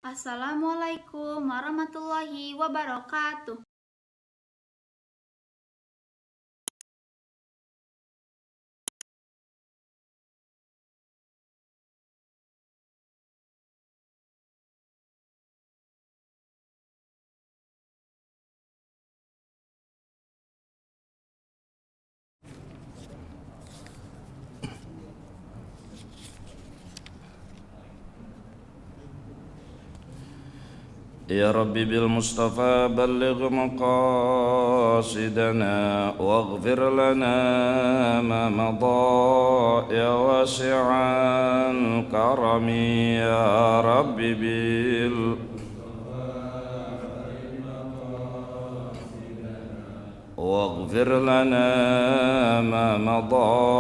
Assalamualaikum warahmatullahi wabarakatuh. يا ربي بالمصطفى بلغ مقاصدنا واغفر لنا ما مضى يا واسع الكرم يا ربي واغفر لنا ما مضى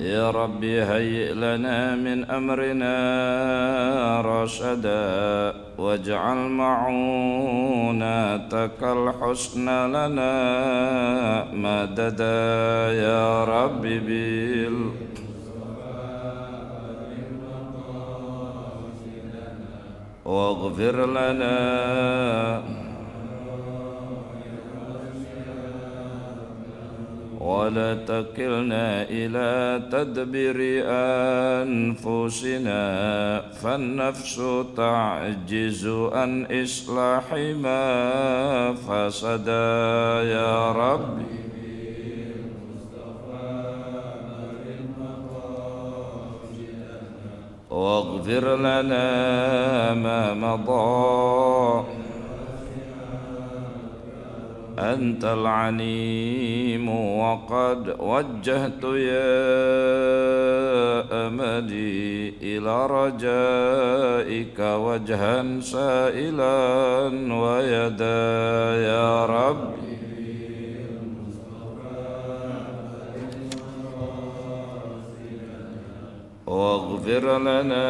يا ربي هيئ لنا من أمرنا رشدا واجعل معونتك الحسنى لنا مددا يا ربي واغفر لنا ولا تكلنا إلى تدبير أنفسنا فالنفس تعجز عن إصلاح ما فسد يا ربي واغفر لنا ما مضى أنت العليم وقد وجهت يا أملي إلى رجائك وجها سائلا ويدا يا ربي واغفر لنا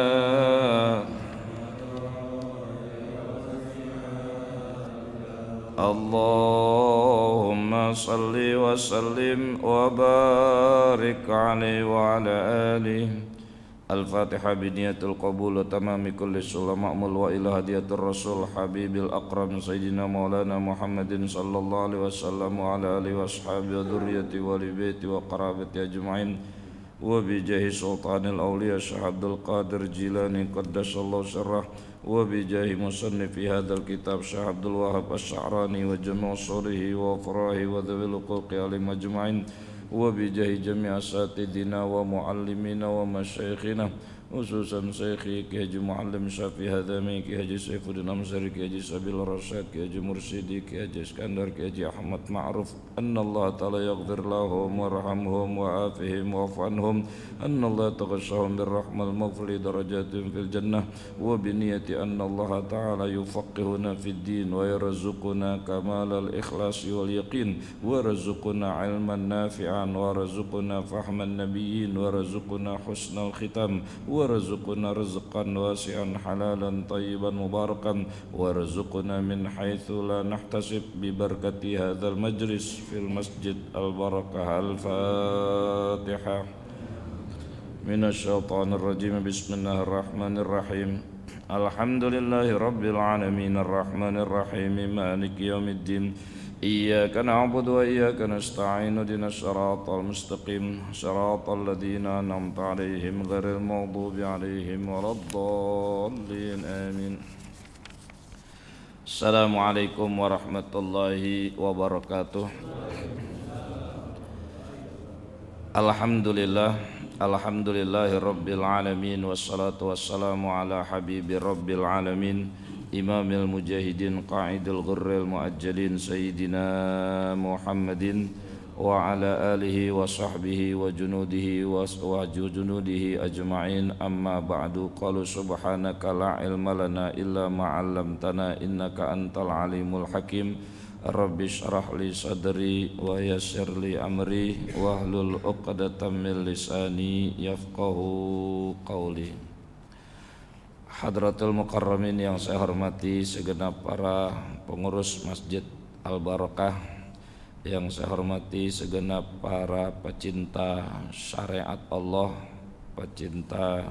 اللهم صل وسلم وبارك عليه وعلى آله. الفاتحة بنية القبول وتمام كل صلاة مأمول وإلى هدية الرسول حبيب الأكرم سيدنا مولانا محمد صلى الله عليه وسلم وعلى آله وأصحابه وذريته ولبيته وقرابته أجمعين وبجاه سلطان الأولياء الشيخ عبد القادر الجيلاني قدس الله سره وبجاه مصنف هذا الكتاب الشيخ عبد الوهاب الشعراني وجميع صوره وفراه وذوي الحقوق عليهم أجمعين وبجاه جميع أساتذتنا ومعلمينا ومشايخنا خصوصا شيخي كي حجي معلم شافي هذامي كي حجي سيف الدين أمسري كي حجي سبيل الرشاد كي حجي مرشدي كي حجي اسكندر كي حجي أحمد معروف أن الله تعالى يغفر لهم ويرحمهم وعافهم واعف عنهم أن الله يتغشاهم بالرحمة المغفر درجاتهم في الجنة وبنية أن الله تعالى يفقهنا في الدين ويرزقنا كمال الإخلاص واليقين ويرزقنا علما نافعا ويرزقنا فهم النبيين ويرزقنا حسن الختام وارزقنا رزقا واسعا حلالا طيبا مباركا وارزقنا من حيث لا نحتسب ببركة هذا المجلس في المسجد البركة. الفاتحة. من الشيطان الرجيم. بسم الله الرحمن الرحيم. الحمد لله رب العالمين الرحمن الرحيم مالك يوم الدين إياك نعبد وإياك نستعين اهدنا الصراط المستقيم صراط الذين أنعمت عليهم غير المغضوب عليهم ولا الضالين آمين. السلام عليكم ورحمة الله وبركاته. Alhamdulillahi rabbil alamin wassalatu wassalamu ala habibi rabbil alamin imamil mujahidin qa'idil ghurril muajjalin sayyidina Muhammadin wa ala alihi wa sahbihi wa junudihi ajma'in. Amma ba'du. Qalu subhanaka la ilma lana illa ma 'allamtana innaka antal alimul hakim. Rabbi syrah li sadri wa yassir li amri wahlul 'uqdatam min lisani yafqahu qawli. Hadratul mukarramin yang saya hormati segenap para pengurus Masjid Al-Barakah, yang saya hormati segenap para pecinta syariat Allah pecinta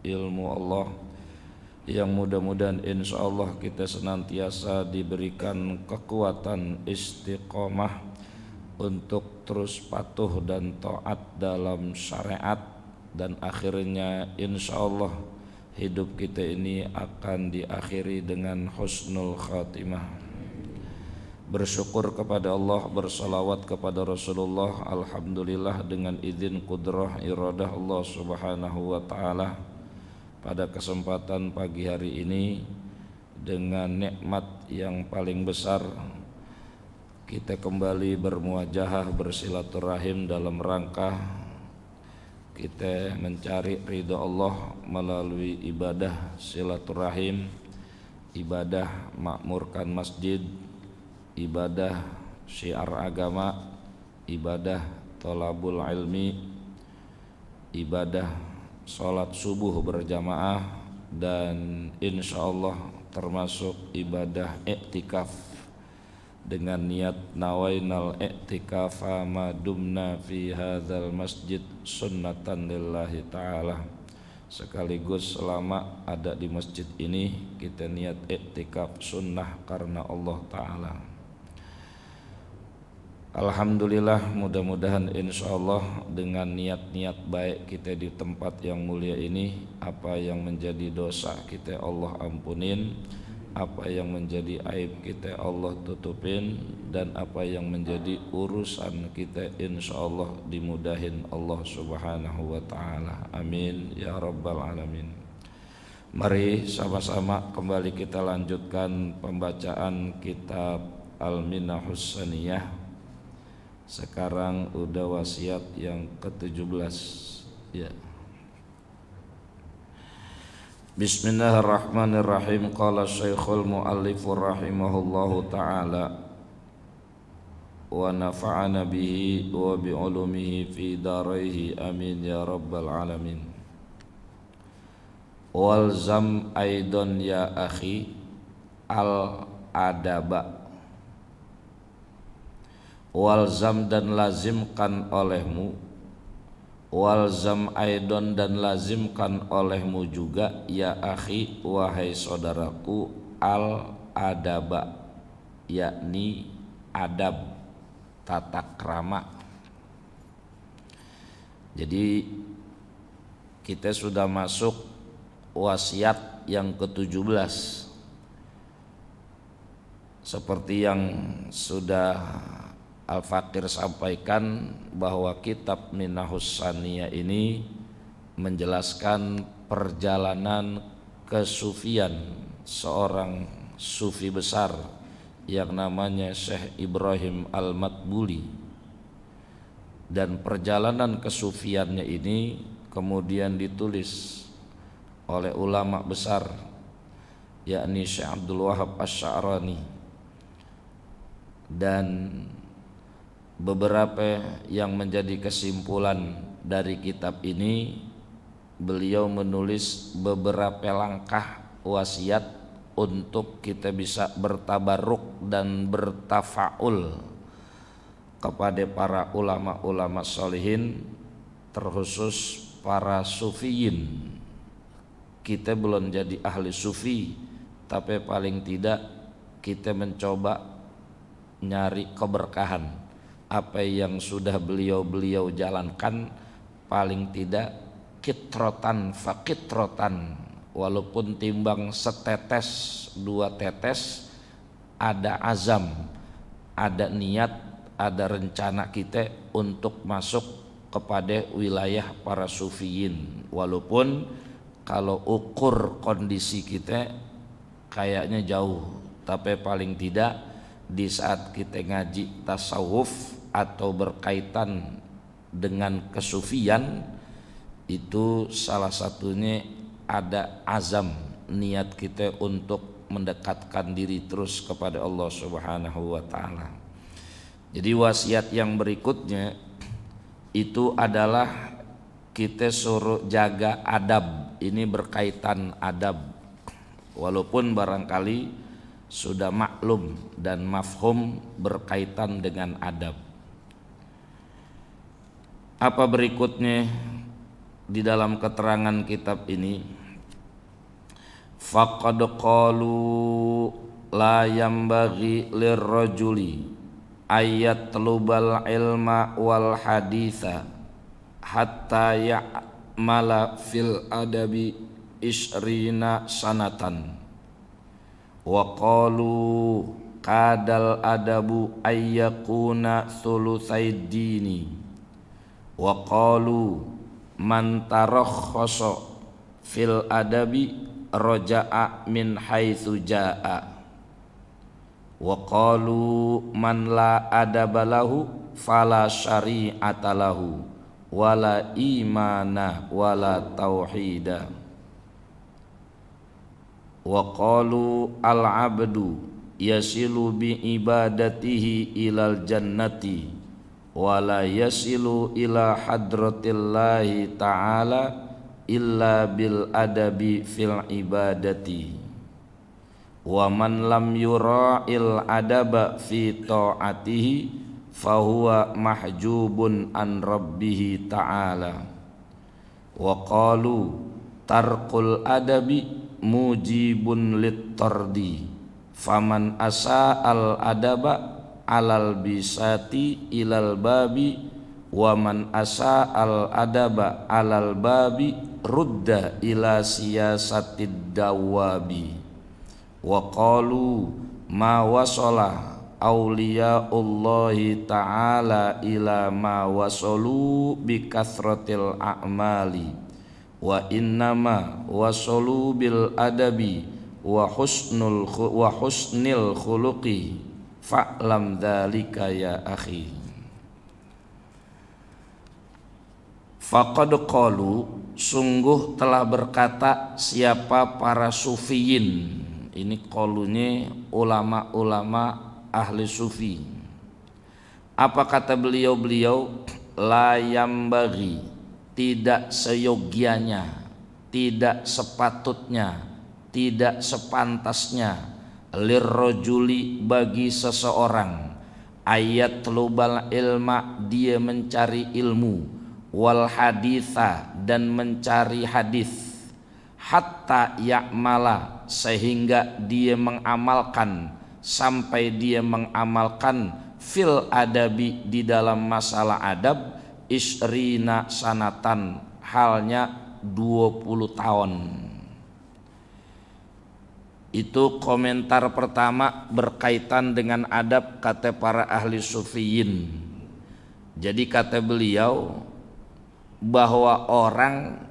ilmu Allah, yang mudah-mudahan insya Allah kita senantiasa diberikan kekuatan istiqomah untuk terus patuh dan taat dalam syariat, dan akhirnya insya Allah hidup kita ini akan diakhiri dengan husnul khatimah. Bersyukur kepada Allah, bersalawat kepada Rasulullah, alhamdulillah dengan izin kudrah iradah Allah subhanahu wa ta'ala, pada kesempatan pagi hari ini dengan nikmat yang paling besar kita kembali bermuajahah bersilaturahim dalam rangka kita mencari ridha Allah melalui ibadah silaturahim, ibadah makmurkan masjid, ibadah syiar agama, ibadah thalabul ilmi, ibadah sholat subuh berjamaah, dan insya Allah termasuk ibadah iktikaf dengan niat nawainal iktikafa ma dumna fi hadzal masjid sunnatan lillahi ta'ala, sekaligus selama ada di masjid ini kita niat iktikaf sunnah karena Allah ta'ala. Alhamdulillah, mudah-mudahan insyaallah dengan niat-niat baik kita di tempat yang mulia ini, apa yang menjadi dosa kita Allah ampunin, apa yang menjadi aib kita Allah tutupin, dan apa yang menjadi urusan kita insyaallah dimudahin Allah subhanahu wa ta'ala. Amin ya rabbal alamin. Mari sama-sama kembali kita lanjutkan pembacaan kitab Al-Minahus Saniyah. Sekarang udah wasiat yang ke-17 ya. Bismillahirrahmanirrahim. Qala Syekhul Mu'allif rahimahullahu ta'ala wa nafa'ana bihi wa bi ulumihi fi daraihi amin ya rabbal alamin. Walzam aidan ya akhi al adaba, walzam dan lazimkan olehmu, walzam aidon dan lazimkan olehmu juga ya akhi wahai saudaraku, al adaba yakni adab, tata krama. Jadi kita sudah masuk wasiat yang ke-17, seperti yang sudah Al-Fakir sampaikan bahwa kitab Minahus Saniyah ini menjelaskan perjalanan kesufian seorang sufi besar yang namanya Syekh Ibrahim Al-Matbuli, dan perjalanan kesufiannya ini kemudian ditulis oleh ulama besar yakni Syekh Abdul Wahab Asy-Sya'rani, dan beberapa yang menjadi kesimpulan dari kitab ini, beliau menulis beberapa langkah wasiat untuk kita bisa bertabarruk dan bertafaul kepada para ulama-ulama sholihin, terkhusus para sufiyin. Kita belum jadi ahli sufi, tapi paling tidak kita mencoba nyari keberkahan apa yang sudah beliau jalankan, paling tidak kitrotan fakitrotan, walaupun timbang setetes dua tetes, ada azam, ada niat, ada rencana kita untuk masuk kepada wilayah para sufiyin. Walaupun kalau ukur kondisi kita kayaknya jauh, tapi paling tidak di saat kita ngaji tasawuf atau berkaitan dengan kesufian, itu salah satunya ada azam, niat kita untuk mendekatkan diri terus kepada Allah Subhanahu wa ta'ala. Jadi wasiat yang berikutnya itu adalah kita suruh jaga adab. Ini berkaitan adab, walaupun barangkali sudah maklum dan mafhum berkaitan dengan adab. Apa berikutnya? di dalam keterangan kitab ini, faqad qalu la yambaghi lirrajuli ayatlubal ilma wal haditha hatta ya'mala fil adabi isrina sanatan wa qalu kadal adabu ayyakuna thulutsaid dini wa qalu man tarakhasa fil adabi raja'a min haitsu jaa'a wa qalu man la adaba lahu fala syari'ata lahu wala imana wala tauhida wa qalu al abdu yasilu bi ibadatihi ilal jannati wala yasilu ila hadratillahi ta'ala illa bil adabi fil ibadati wa man lam yura'il adaba fi ta'atihi fahuwa mahjubun an rabbihi ta'ala wa qalu tarkul adabi mujibun lit-tardi faman asa'al adaba alal bisati ilal babi wa man asa'al adaba alal babi rudda ila siyasatid dawabi wa qalu ma wasala awliyaullahi ta'ala ila ma wasalu bi kathratil a'mali wa innama wasalu bil adabi wa husnil khuluqi fa'lam dzalika ya akhi. Faqad qalu, sungguh telah berkata siapa para sufiyin. Ini qalunya ulama-ulama ahli sufi. Apa kata beliau-beliau? La yambaghi, tidak seyogianya, tidak sepatutnya, tidak sepantasnya lirrojuli bagi seseorang ayatlubal ilma, dia mencari ilmu, wal haditha, dan mencari hadis, hatta ya'mala, sehingga dia mengamalkan, sampai dia mengamalkan fil adabi, di dalam masalah adab, isrina sanatan, halnya 20 tahun. Itu komentar pertama berkaitan dengan adab kata para ahli sufiyin. Jadi kata beliau bahwa orang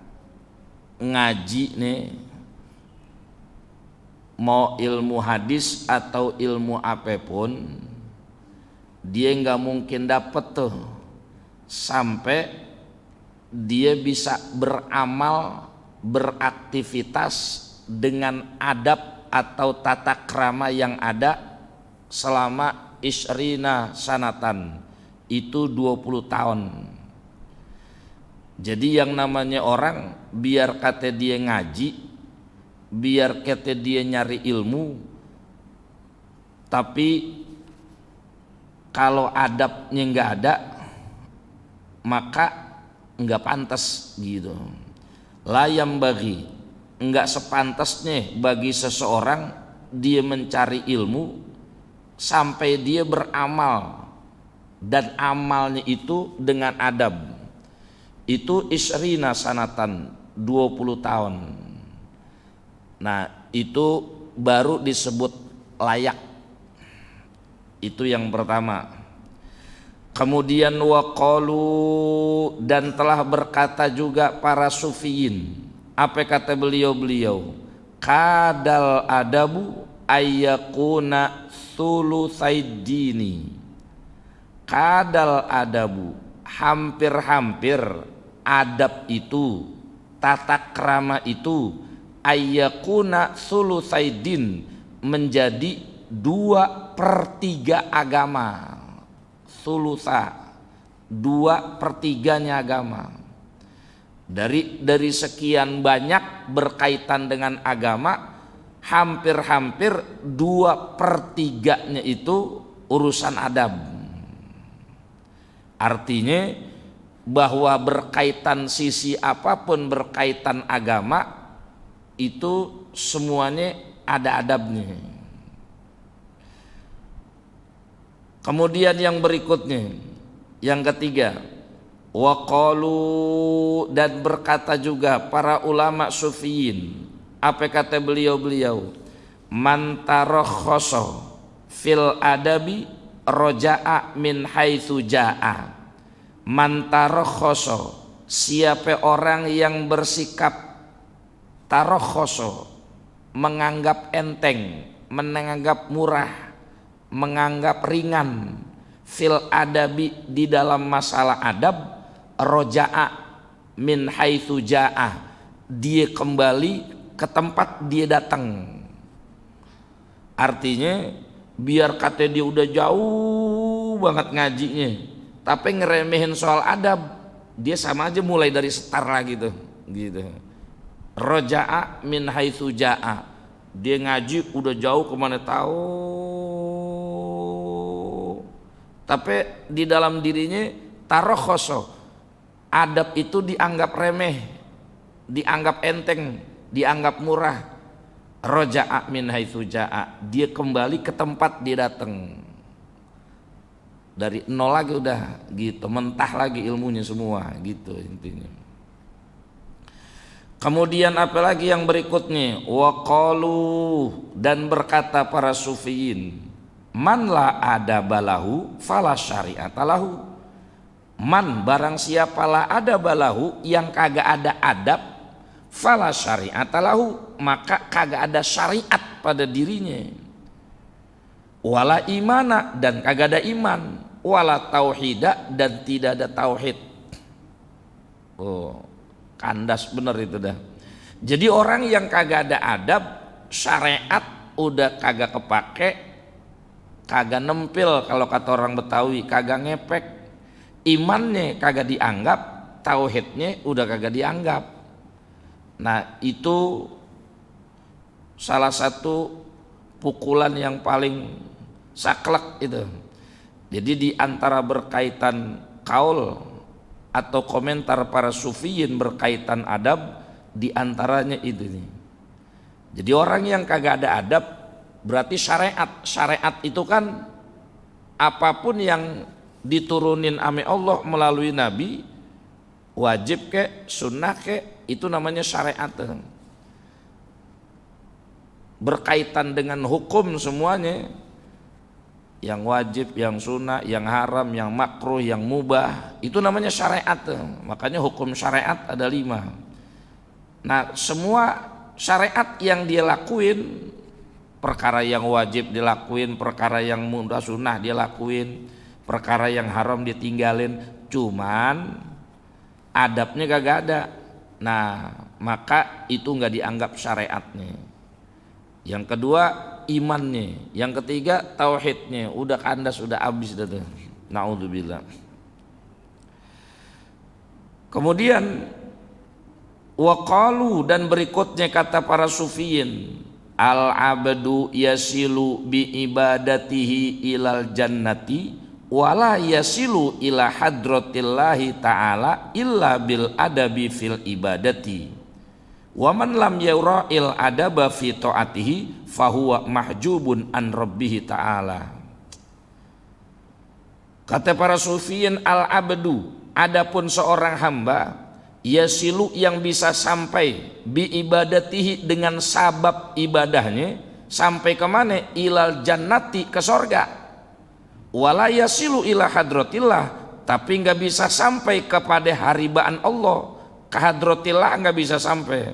ngaji nih, mau ilmu hadis atau ilmu apapun, dia nggak mungkin dapat tuh sampai dia bisa beramal, beraktivitas dengan adab atau tata krama yang ada selama isrina sanatan, itu 20 tahun. Jadi yang namanya orang, biar kata dia ngaji, biar kata dia nyari ilmu, tapi kalau adabnya nggak ada, maka nggak pantas gitu. Layam bagi, enggak sepantasnya bagi seseorang dia mencari ilmu sampai dia beramal, dan amalnya itu dengan adab. Itu isrina sanatan, 20 tahun. Nah, itu baru disebut layak. Itu yang pertama. Kemudian waqalu, dan telah berkata juga para sufiyin. Apa kata beliau-beliau? Kadal adabu ayyakuna thulutsaid dini. Kadal adabu, hampir-hampir adab itu, tata krama itu, ayyakuna thulutsaid din, menjadi 2/3 agama. Thulutsa, 2/3 agama. Dari sekian banyak berkaitan dengan agama, hampir-hampir 2/3 itu urusan adab. Artinya bahwa berkaitan sisi apapun berkaitan agama itu semuanya ada adabnya. Kemudian yang berikutnya, yang ketiga, waqalu, dan berkata juga para ulama sufiyin, apa kata beliau-beliau, man tarakhasa fil adabi roja'a min haitsu ja'a. Man tarakhasa, siapa orang yang bersikap tarakhoso, menganggap enteng, menganggap murah, menganggap ringan, fil adabi, di dalam masalah adab, roja'a min haitsu ja'a, dia kembali ke tempat dia datang. Artinya biar kata dia udah jauh banget ngajinya, tapi ngeremehin soal adab, dia sama aja mulai dari setar lagi tuh, gitu. Roja'a min haitsu ja'a, dia ngaji udah jauh kemana tahu, tapi di dalam dirinya tarakhoso, adab itu dianggap remeh, dianggap enteng, dianggap murah. Roja'a min haitsu ja'a, dia kembali ke tempat dia datang. Dari nol lagi udah gitu, mentah lagi ilmunya semua gitu intinya. Kemudian apalagi yang berikutnya, waqalu, dan berkata para sufiyin, man la adabalahu fala syari'atalahu. Man, barang siapa la adabalahu, yang kagak ada adab, fala syari'atalahu, maka kagak ada syariat pada dirinya. Wala imana, dan kagak ada iman. Wala tauhida, dan tidak ada tauhid. Oh, kandas bener itu dah. Jadi orang yang kagak ada adab, syariat udah kagak kepake, kagak nempel kalau kata orang Betawi, kagak ngepek, imannya kagak dianggap, tauhidnya udah kagak dianggap. Nah, itu salah satu pukulan yang paling saklek itu. Jadi di antara berkaitan kaul atau komentar para sufiyin berkaitan adab, di antaranya itu nih. Jadi orang yang kagak ada adab berarti syariat. Syariat itu kan apapun yang diturunin ame Allah melalui nabi, wajib ke, sunnah ke, itu namanya syariat. Berkaitan dengan hukum semuanya, yang wajib, yang sunnah, yang haram, yang makruh, yang mubah, itu namanya syariat. Makanya hukum syariat ada 5. Nah, semua syariat yang dia lakuin, perkara yang wajib dilakuin, perkara yang mudah sunnah dia lakuin, perkara yang haram dia tinggalin, cuman adabnya kagak ada. Nah, maka itu nggak dianggap syariatnya. Yang kedua imannya, yang ketiga tauhidnya, udah kandas, udah habis dah tuh. Naudzubillah. Kemudian waqalu, dan berikutnya kata para sufiyin, al abdu yasilu bi ibadatihi ilal jannati wala yasilu ila hadratillahi ta'ala illa bil adabi fil ibadati. Wa man lam yura'il adaba fi ta'atihi fahuwa mahjubun an rabbih ta'ala. Kata para sufiyin, al abdu, adapun seorang hamba, yasilu, yang bisa sampai, bi ibadatihi, dengan sabab ibadahnya, sampai ke mana? Ilal jannati, ke sorga. Wala yasilu ila hadratillah, tapi nggak bisa sampai kepada haribaan Allah, ke hadratillah nggak bisa sampai,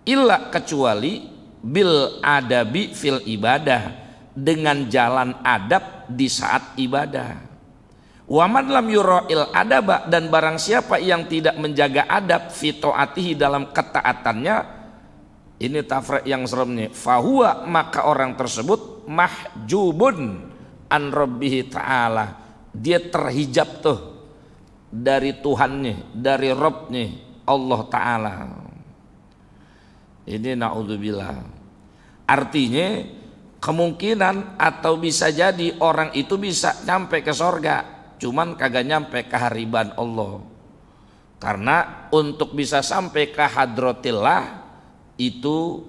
illa, kecuali bil adabi fil ibadah, dengan jalan adab di saat ibadah. Wa man lam yura'il adaba, dan barang siapa yang tidak menjaga adab fi ta'atihi, dalam ketaatannya, ini tafrek yang seremnya, fahuwa, maka orang tersebut mahjubun an rabbih ta'ala, dia terhijab tuh dari Tuhannya, dari Rabbnya Allah Ta'ala. Ini naudzubillah. Artinya kemungkinan atau bisa jadi orang itu bisa nyampe ke sorga, cuman kagak nyampe kehariban Allah. Karena untuk bisa sampai ke hadratillah itu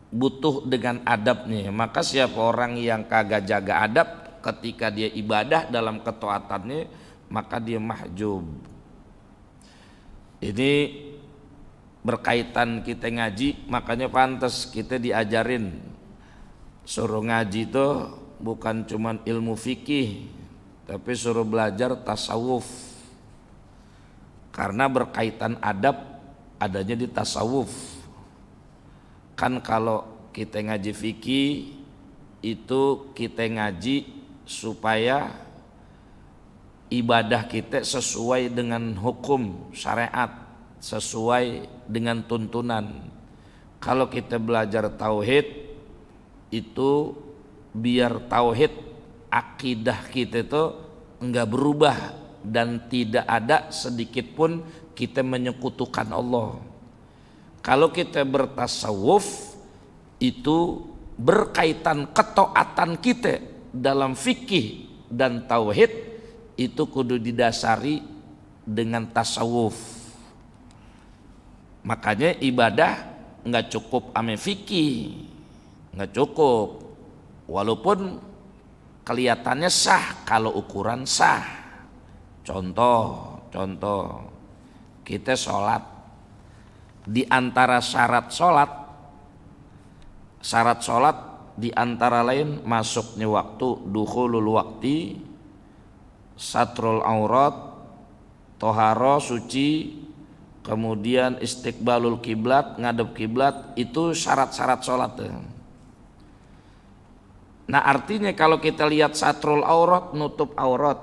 butuh dengan adabnya. Maka siapa orang yang kagak jaga adab ketika dia ibadah dalam ketaatannya, maka dia mahjub. Ini berkaitan kita ngaji, makanya pantas kita diajarin suruh ngaji itu bukan cuman ilmu fikih, tapi suruh belajar tasawuf. Karena berkaitan adab adanya di tasawuf. Kan kalau kita ngaji fikih itu kita ngaji supaya ibadah kita sesuai dengan hukum syariat, sesuai dengan tuntunan. Kalau kita belajar tauhid itu biar tauhid akidah kita itu enggak berubah dan tidak ada sedikit pun kita menyekutukan Allah. Kalau kita bertasawuf itu berkaitan ketaatan kita dalam fikih dan tauhid itu kudu didasari dengan tasawuf. Makanya ibadah nggak cukup ame fikih, nggak cukup. Walaupun kelihatannya sah kalau ukuran sah. Contoh kita sholat, di antara syarat sholat di antara lain masuknya waktu, dukhulul waqti, satrul aurat, toharo suci, kemudian istiqbalul kiblat, ngadep kiblat, itu syarat-syarat sholat. Nah artinya kalau kita lihat satrul aurat, nutup aurat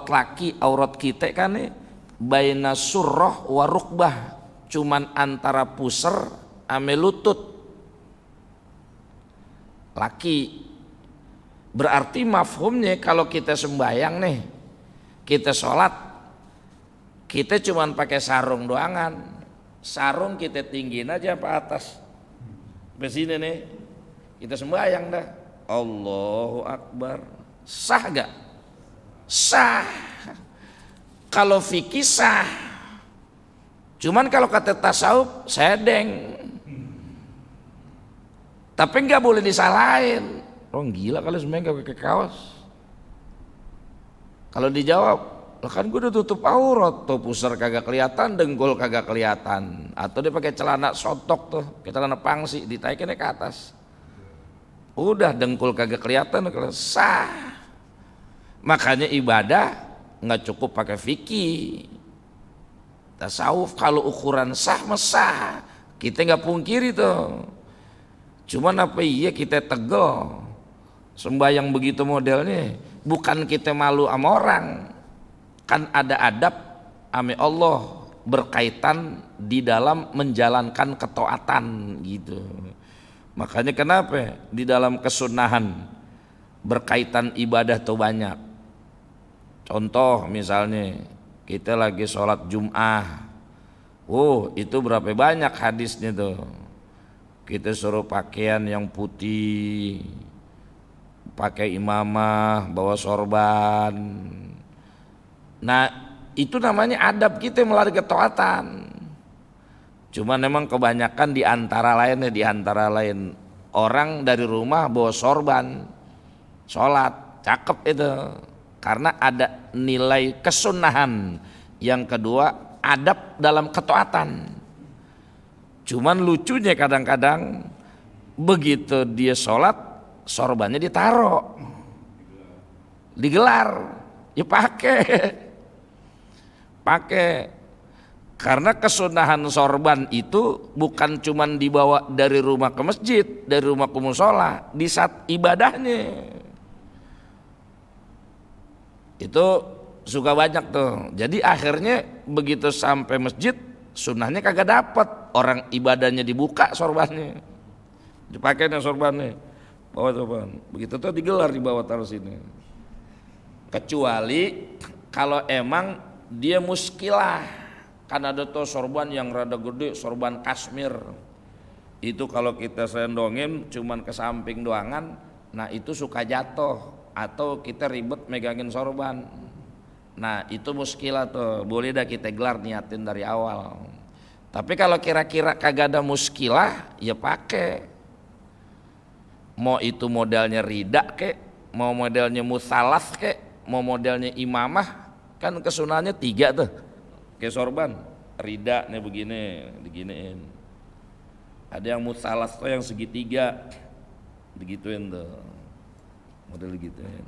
laki, aurat kita kan nih baina surrah wa rukbah, cuman antara puser ame lutut laki. Berarti mafhumnya kalau kita sembayang nih, kita sholat, kita cuman pakai sarung doangan. Sarung kita tinggiin aja ke atas sampai sini nih, kita sembayang dah. Allahu Akbar. Sah gak? Sah. Kalau fikih sah. Cuman kalau kata tasawuf sedeng. Tapi nggak boleh disalahin. Orang gila kalau semuanya nggak pakai kaos. Kalau dijawab, lah kan gue udah tutup aurat tuh, pusar kagak kelihatan, dengkul kagak kelihatan. Atau dia pakai celana sotok tuh, pakai celana pangsi, ditaikinnya ke atas. Udah dengkul kagak kelihatan, sah. Makanya ibadah nggak cukup pakai fikih. Tasawuf kalau ukuran sah mesah, kita nggak pungkiri tuh. Cuman apa iya kita tegel sembayang begitu modelnya, bukan kita malu sama orang, kan ada adab ame Allah berkaitan di dalam menjalankan ketaatan gitu. Makanya kenapa di dalam kesunahan berkaitan ibadah tuh banyak. Contoh misalnya kita lagi sholat Jum'ah, itu berapa banyak hadisnya tuh. Kita suruh pakaian yang putih, pakai imamah, bawa sorban. Nah itu namanya adab kita melalui ketaatan. Cuman memang kebanyakan di antara lain orang dari rumah bawa sorban, sholat, cakep itu. Karena ada nilai kesunahan. Yang kedua adab dalam ketaatan. Cuman lucunya kadang-kadang begitu dia sholat, sorbannya ditaruh, digelar, ya pakai. Karena kesunahan sorban itu bukan cuman dibawa dari rumah ke masjid, dari rumah ke musola, di saat ibadahnya. Itu suka banyak tuh. Jadi akhirnya begitu sampai masjid, sunnahnya kagak dapet. Orang ibadahnya dibuka sorbannya, dipakai nih sorbannya, bawa sorban. Begitu tuh digelar, dibawa taruh sini. Kecuali kalau emang dia muskilah. Kan ada tuh sorban yang rada gede, sorban Kashmir. Itu kalau kita sendongin cuman ke samping doangan, nah itu suka jatuh. Atau kita ribet megangin sorban. Nah itu muskilah tuh, boleh dah kita gelar niatin dari awal. Tapi kalau kira-kira kagak ada muskilah, ya pakai. Mau itu modelnya rida kek, mau modelnya musalas kek, mau modelnya imamah, kan kesunahnya 3 tuh. Kayak sorban, rida nih begini, diginiin. Ada yang musalas tuh yang segitiga, digituin tuh, model digituin.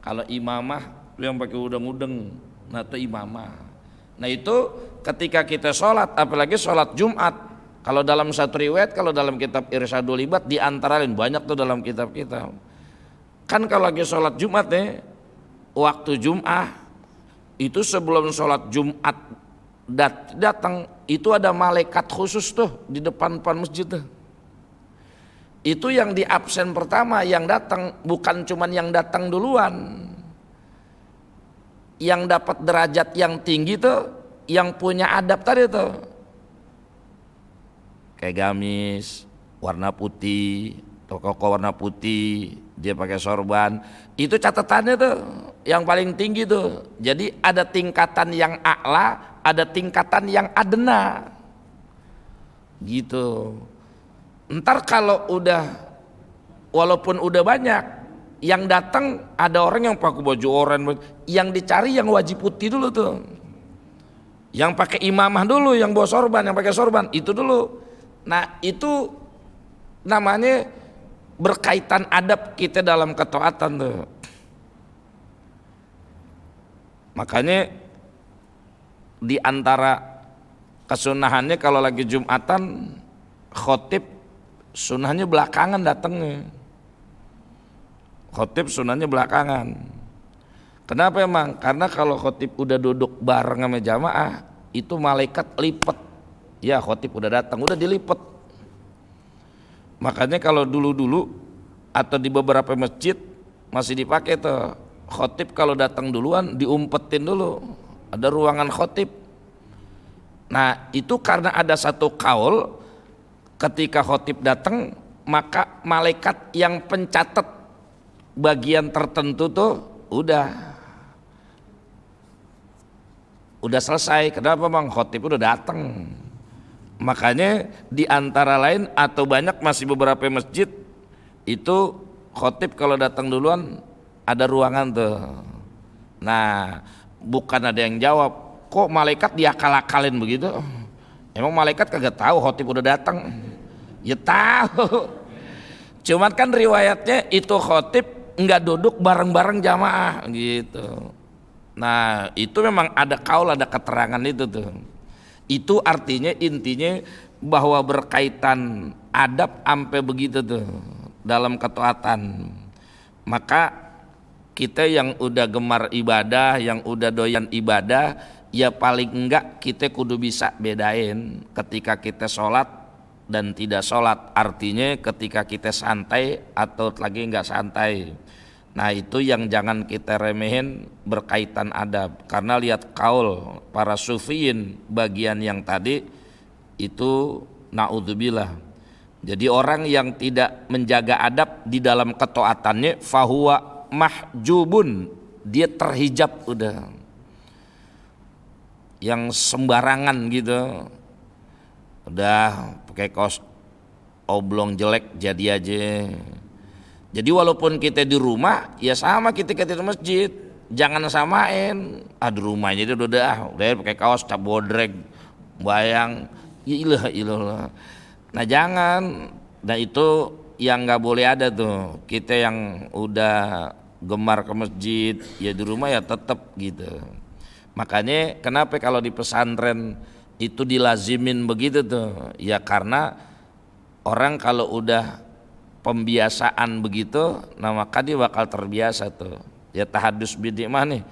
Kalau imamah itu yang pakai udeng-udeng, nah itu imamah. Nah itu ketika kita sholat, apalagi sholat Jumat, kalau dalam satu riwayat, kalau dalam kitab Irsyadul Ibad, di antara lain banyak tuh dalam kitab-kitab. Kan kalau lagi sholat Jumat nih, waktu Jum'ah itu sebelum sholat Jumat datang, itu ada malaikat khusus tuh di depan masjid tuh. Itu yang di absen pertama yang datang, bukan cuman yang datang duluan. Yang dapat derajat yang tinggi tuh yang punya adab tadi tuh, kayak gamis warna putih, koko warna putih, dia pakai sorban, itu catatannya tuh yang paling tinggi tuh. Jadi ada tingkatan yang a'la, ada tingkatan yang adna gitu. Ntar kalau udah, walaupun udah banyak yang datang, ada orang yang pakai baju oranye, yang dicari yang wajib putih dulu tuh, yang pakai imamah dulu, yang bawa sorban, yang pakai sorban itu dulu. Nah itu namanya berkaitan adab kita dalam ketaatan tuh. Makanya di antara kesunahannya kalau lagi Jumatan, khotib sunahnya belakangan datangnya. Khotib sunahnya belakangan. Kenapa emang? Karena kalau khotib udah duduk bareng sama jamaah, itu malaikat lipet. Ya khotib udah datang, udah dilipet. Makanya kalau dulu-dulu atau di beberapa masjid masih dipakai tuh, khotib kalau datang duluan diumpetin dulu, ada ruangan khotib. Nah itu karena ada satu kaul, ketika khotib datang maka malaikat yang pencatat bagian tertentu tuh udah selesai. Kenapa bang? Khotib udah datang. Makanya di antara lain atau banyak masih beberapa masjid itu khotib kalau datang duluan ada ruangan tuh. Nah bukan ada yang jawab, kok malaikat diakal-akalin begitu? Emang malaikat kagak tahu khotib udah datang? Ya tahu. Cuman kan riwayatnya itu khotib nggak duduk bareng-bareng jamaah gitu. Nah itu memang ada kaul, ada keterangan itu tuh. Itu artinya intinya bahwa berkaitan adab sampai begitu tuh dalam ketaatan. Maka kita yang udah gemar ibadah, yang udah doyan ibadah, ya paling enggak kita kudu bisa bedain ketika kita sholat dan tidak sholat. Artinya ketika kita santai atau lagi enggak santai. Nah itu yang jangan kita remehin berkaitan adab. Karena lihat kaul para sufiyin bagian yang tadi itu naudzubillah. Jadi orang yang tidak menjaga adab di dalam ketaatannya, fahuwa mahjubun, dia terhijab udah. Yang sembarangan gitu, udah pakai kaos oblong jelek jadi aja. Jadi walaupun kita di rumah ya sama kita di masjid, jangan samain. Di rumahnya itu udah pakai kaos cap bodreg, bayang, ya ilah. Nah jangan, nah itu yang nggak boleh ada tuh. Kita yang udah gemar ke masjid ya di rumah ya tetap gitu. Makanya kenapa kalau di pesantren itu dilazimin begitu tuh? Ya karena orang kalau udah pembiasaan begitu, nah maka dia bakal terbiasa tuh. Ya tahadus bidik mah nih,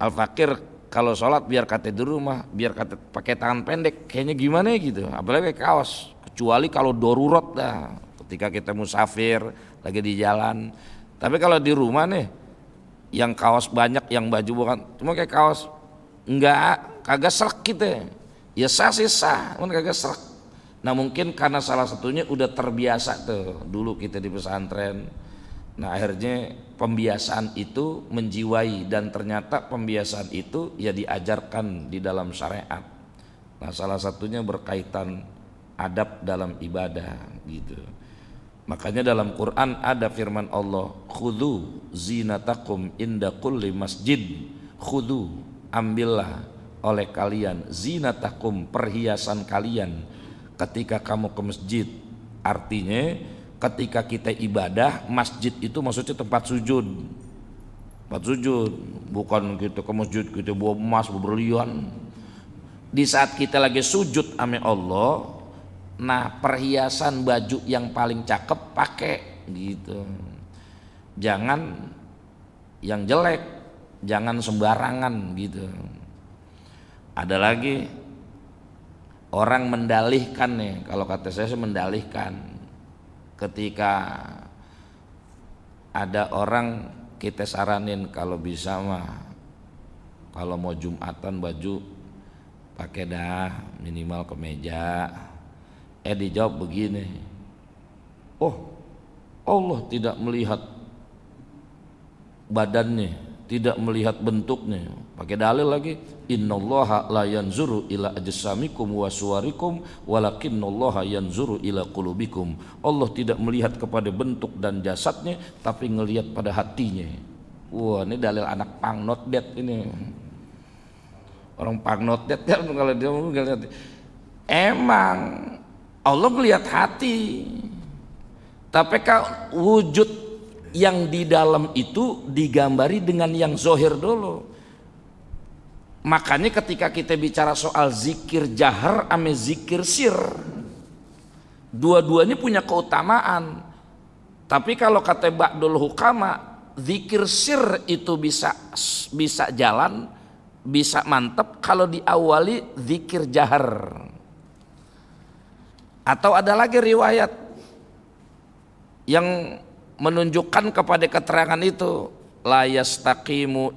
al-fakir kalau sholat biar kata di rumah, biar kata pakai tangan pendek, kayaknya gimana gitu. Apalagi pakai kaos, kecuali kalau darurat dah, ketika kita musafir lagi di jalan. Tapi kalau di rumah nih, yang kaos banyak, yang baju bukan, cuma kayak kaos, kagak serak gitu. Ya sah sih sah, cuman kagak serak. Nah mungkin karena salah satunya udah terbiasa tuh dulu kita di pesantren Nah akhirnya pembiasaan itu menjiwai, dan ternyata pembiasaan itu ya diajarkan di dalam syariat. Nah salah satunya berkaitan adab dalam ibadah gitu. Makanya dalam Quran ada firman Allah, khudhu zinatakum inda kulli masjid. Khudhu, ambillah oleh kalian, zinatakum, perhiasan kalian ketika kamu ke masjid. Artinya ketika kita ibadah, masjid itu maksudnya tempat sujud. Tempat sujud, bukan kita ke masjid kita bawa emas, bawa berlian. Di saat kita lagi sujud ame Allah, nah perhiasan baju yang paling cakep pakai gitu. Jangan yang jelek, jangan sembarangan gitu. Ada lagi orang mendalihkan nih, kalau kata saya mendalihkan. Ketika ada orang kita saranin kalau bisa mah kalau mau Jumatan baju pakai dah minimal kemeja. Dijawab begini, oh Allah tidak melihat badannya, tidak melihat bentuknya. Pakai dalil lagi, innallaha la yanzuru ila ajsamikum wa suwarikum walakinnallaha yanzuru ila qulubikum. Allah tidak melihat kepada bentuk dan jasadnya, tapi ngelihat pada hatinya. Wah, ini dalil anak pang not dead ini. Orang pang not dead kan kalau dia ngelihat, emang Allah melihat hati, tapi wujud yang di dalam itu digambari dengan yang zohir dulu. Makanya ketika kita bicara soal zikir jahar ame zikir sir, dua-duanya punya keutamaan. Tapi kalau kata ba'dul hukama, zikir sir itu bisa jalan, bisa mantap kalau diawali zikir jahar. Atau ada lagi riwayat yang menunjukkan kepada keterangan itu, la yastaqimu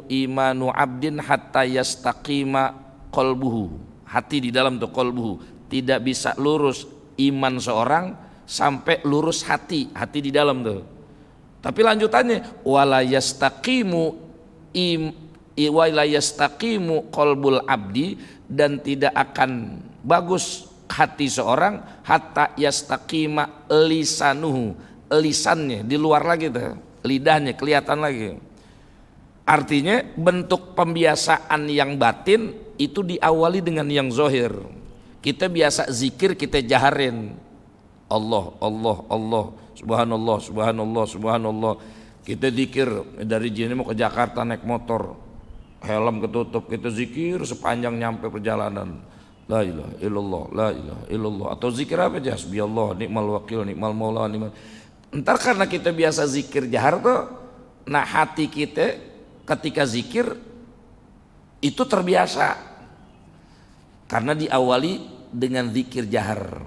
imanu abdin hatta yastaqima qalbuhu. Hati di dalam tuh qalbuhu, tidak bisa lurus iman seorang sampai lurus hati di dalam tuh. Tapi lanjutannya, wala yastaqimu qalbul abdi, dan tidak akan bagus hati seorang hatta yastaqima lisanuhu, lisannya di luar lagi tuh, lidahnya kelihatan lagi. Artinya bentuk pembiasaan yang batin itu diawali dengan yang zohir. Kita biasa zikir, kita jaharin Allah, Allah, Allah, subhanallah, subhanallah, subhanallah. Kita zikir dari sini mau ke Jakarta naik motor, helm ketutup, kita zikir sepanjang nyampe perjalanan. La ilaha illallah, la ilaha illallah. Atau zikir apa aja, hasbiyallah, nikmal wakil, nikmal maula, nikmal. Entar karena kita biasa zikir jahar tuh, nah hati kita ketika zikir itu terbiasa karena diawali dengan zikir jahar.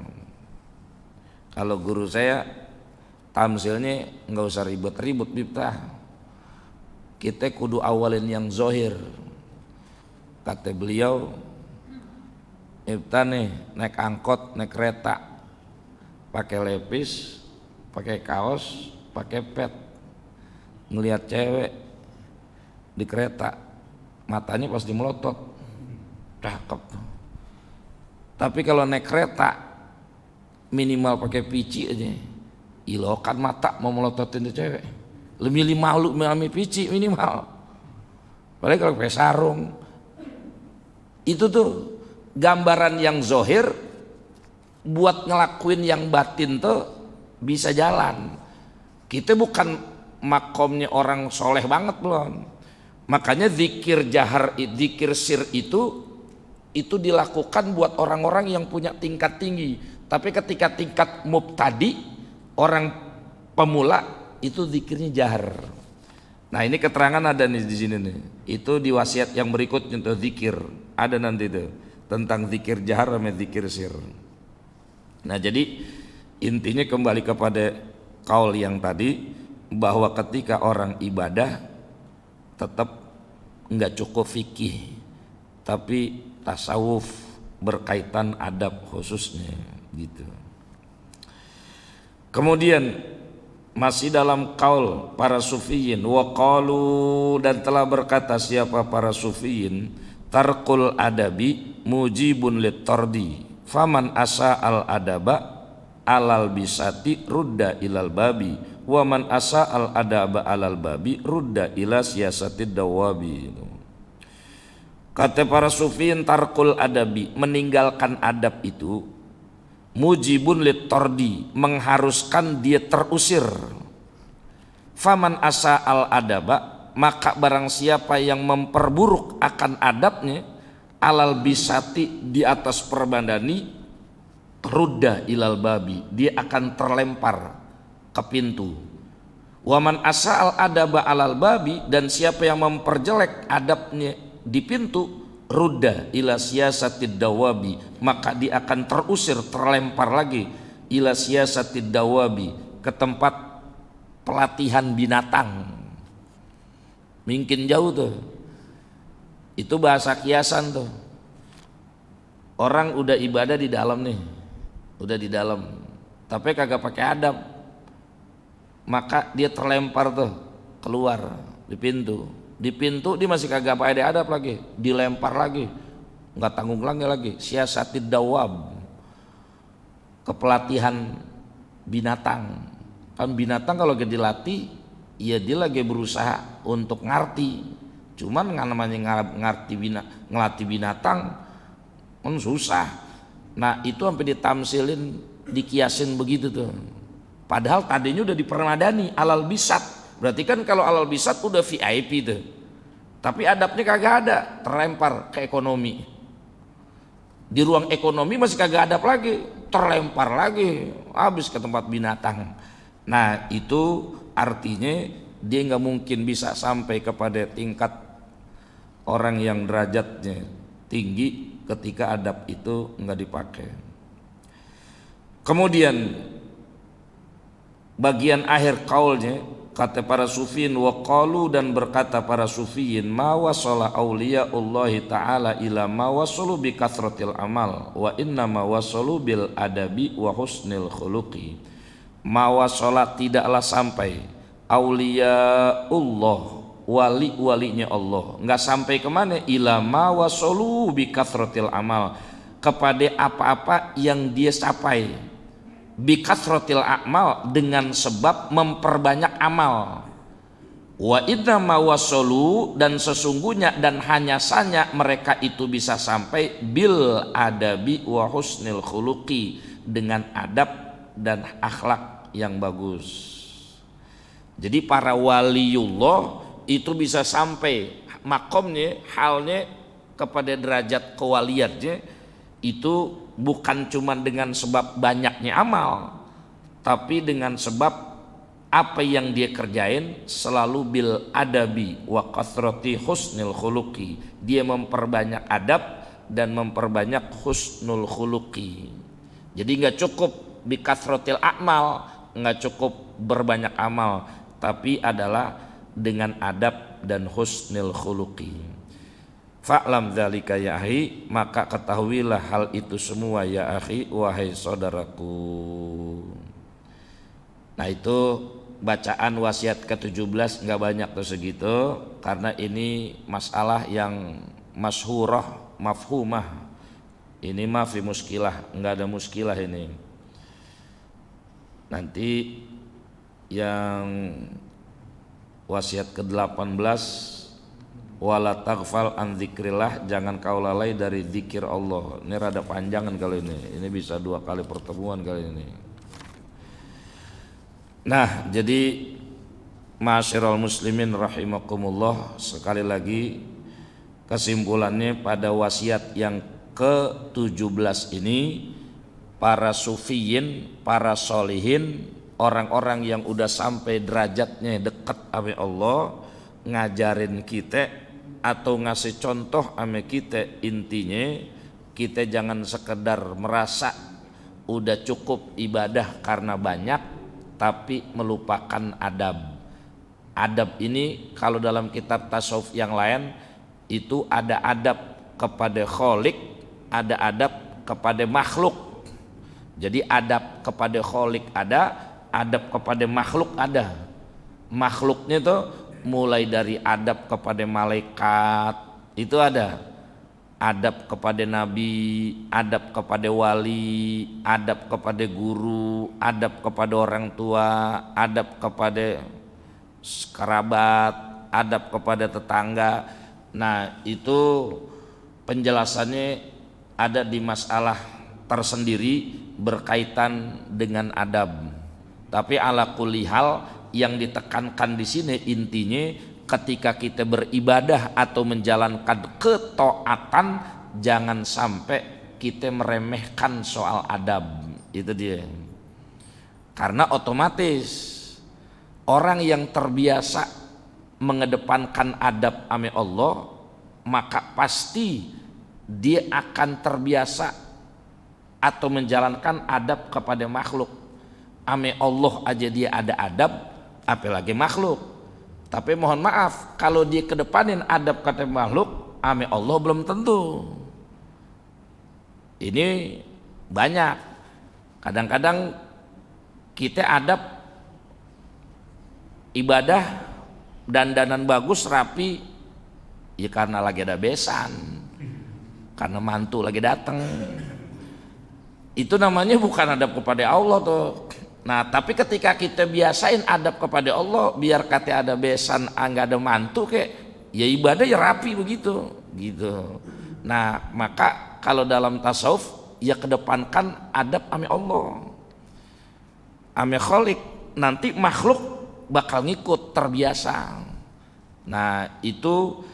Kalau guru saya tamsilnya nggak usah ribet-ribet Miftah, kita kudu awalin yang zohir. Kata beliau, Miftah nih naik angkot, naik kereta, pakai lepis, pakai kaos, pakai pet, ngelihat cewek di kereta, matanya pasti melotot, cakep. Tapi kalau naik kereta minimal pakai pici aja, ilokan mata mau melototin tuh cewek, lebih malu mengalami pici minimal. Apalagi kalau pakai sarung, itu tuh gambaran yang zohir. Buat ngelakuin yang batin tuh bisa jalan. Kita bukan makomnya orang soleh banget belum. Makanya zikir jahar, zikir sir itu dilakukan buat orang-orang yang punya tingkat tinggi. Tapi ketika tingkat mubtadi, orang pemula, itu zikirnya jahar. Nah ini keterangan ada nih di sini nih. Itu di wasiat yang berikutnya untuk zikir ada nanti tuh tentang zikir jahar sama zikir sir. Nah jadi intinya kembali kepada kaul yang tadi, bahwa ketika orang ibadah tetap nggak cukup fikih, tapi tasawuf berkaitan adab khususnya gitu. Kemudian masih dalam kaul para sufiyin, wa qalu, dan telah berkata siapa para sufiyin, tarkul adabi mujibun litardi, faman asa al adaba alal bisati rudda ilal babi, wa man asa al adaba alal babi rudda ila siyasatid dawabi. Kata para sufiyin, tarkul adabi, meninggalkan adab itu, mujibun litardi, mengharuskan dia terusir. Faman asa al adaba, maka barang siapa yang memperburuk akan adabnya, alal bisati, di atas perbandani, rudda ilal babi, dia akan terlempar ke pintu. Waman asa al adaba alal babi, dan siapa yang memperjelek adabnya di pintu, rudda ila siyasatid dawabi, maka dia akan terusir, terlempar lagi ila siyasatid dawabi, ke tempat pelatihan binatang. Mungkin jauh tuh, itu bahasa kiasan tuh. Orang udah ibadah di dalam nih, udah di dalam, tapi kagak pakai adab, maka dia terlempar tuh keluar di pintu. Di pintu dia masih kagak pakai adab lagi, dilempar lagi, nggak tanggung lagi. Siasatid dawab, kepelatihan binatang. Kan binatang kalau dilatih, ya dia lagi berusaha untuk ngerti. Cuman nggak namanya ngelatih binatang kan susah. Nah itu sampai ditamsilin, dikiasin begitu tuh. Padahal tadinya udah dipermadani alal bisat. Berarti kan kalau alal bisat udah VIP tuh. Tapi adabnya kagak ada, terlempar ke ekonomi. Di ruang ekonomi masih kagak adab lagi, terlempar lagi, habis ke tempat binatang. Nah itu artinya dia nggak mungkin bisa sampai kepada tingkat orang yang derajatnya tinggi ketika adab itu nggak dipakai. Kemudian bagian akhir kaulnya, kata para sufiyin, wa qalu, dan berkata para sufiyin, ma wasala auliyaullahi ta'ala ila ma wasalu bi kathratil amal wa inna ma wasalu bil adabi wa husnil khuluqi. Ma wasala, tidaklah sampai auliyaullah, wali-walinya Allah, enggak sampai kemana, ila ma wasalu bi kathratil amal, kepada apa-apa yang dia capai, bikathrotil a'mal, dengan sebab memperbanyak amal. Wa idza ma wasalu, dan sesungguhnya dan hanya saja mereka itu bisa sampai bil adabi wa husnil khuluqi, dengan adab dan akhlak yang bagus. Jadi para waliullah itu bisa sampai makomnya, halnya kepada derajat kewaliannya itu bukan cuma dengan sebab banyaknya amal, tapi dengan sebab apa yang dia kerjain selalu bil adabi wa kathrati husnil khuluqi, dia memperbanyak adab dan memperbanyak husnul khuluqi. Jadi nggak cukup bi kathratil a'mal, nggak cukup berbanyak amal, tapi adalah dengan adab dan husnul khuluqi. Fa'lam dzalika ya akhi, maka ketahuilah hal itu semua ya akhi, wahai saudaraku. Nah itu bacaan wasiat ke-17, enggak banyak tuh segitu, karena ini masalah yang masyhurah, mafhumah. Ini mah fi muskilah, enggak ada muskilah ini. Nanti yang wasiat ke-18, wala taghfal an dzikrillah, jangan kau lalai dari zikir Allah. Ini rada panjangan kali ini bisa 2 kali pertemuan kali ini. Nah jadi ma'asyiral muslimin rahimakumullah, sekali lagi kesimpulannya pada wasiat yang ke-17 ini, para sufiyin, para solihin, orang-orang yang udah sampai derajatnya dekat sama Allah, ngajarin kita atau ngasih contoh ame kita, intinya kita jangan sekedar merasa udah cukup ibadah karena banyak tapi melupakan adab. Adab ini kalau dalam kitab tasawuf yang lain itu ada adab kepada kholik, ada adab kepada makhluk. Jadi adab kepada kholik ada, adab kepada makhluk ada. Makhluknya itu mulai dari adab kepada malaikat itu ada, adab kepada nabi, adab kepada wali, adab kepada guru, adab kepada orang tua, adab kepada kerabat, adab kepada tetangga. Nah itu penjelasannya ada di masalah tersendiri berkaitan dengan adab. Tapi ala kulli hal yang ditekankan di sini intinya ketika kita beribadah atau menjalankan ketaatan jangan sampai kita meremehkan soal adab. Itu dia. Karena otomatis orang yang terbiasa mengedepankan adab ame Allah maka pasti dia akan terbiasa atau menjalankan adab kepada makhluk. Ame Allah aja dia ada adab, apalagi makhluk. Tapi mohon maaf, kalau dia kedepanin adab kepada makhluk, ame Allah belum tentu. Ini banyak. Kadang-kadang kita adab ibadah dandanan bagus rapi ya karena lagi ada besan, karena mantu lagi datang. Itu namanya bukan adab kepada Allah tuh. Nah tapi ketika kita biasain adab kepada Allah, biar kata ada besan enggak ada mantu kayak ya ibadah ya rapi begitu gitu. Nah maka kalau dalam tasawuf ya kedepankan adab ame Allah, ame kholik, nanti makhluk bakal ngikut terbiasa. Nah itu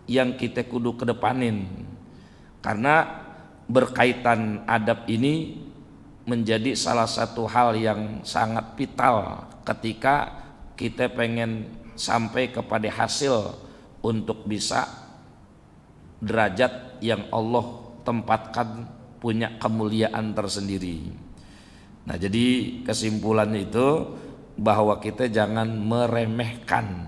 yang kita kudu kedepanin, karena berkaitan adab ini menjadi salah satu hal yang sangat vital ketika kita pengen sampai kepada hasil untuk bisa derajat yang Allah tempatkan punya kemuliaan tersendiri. Nah jadi kesimpulannya itu bahwa kita jangan meremehkan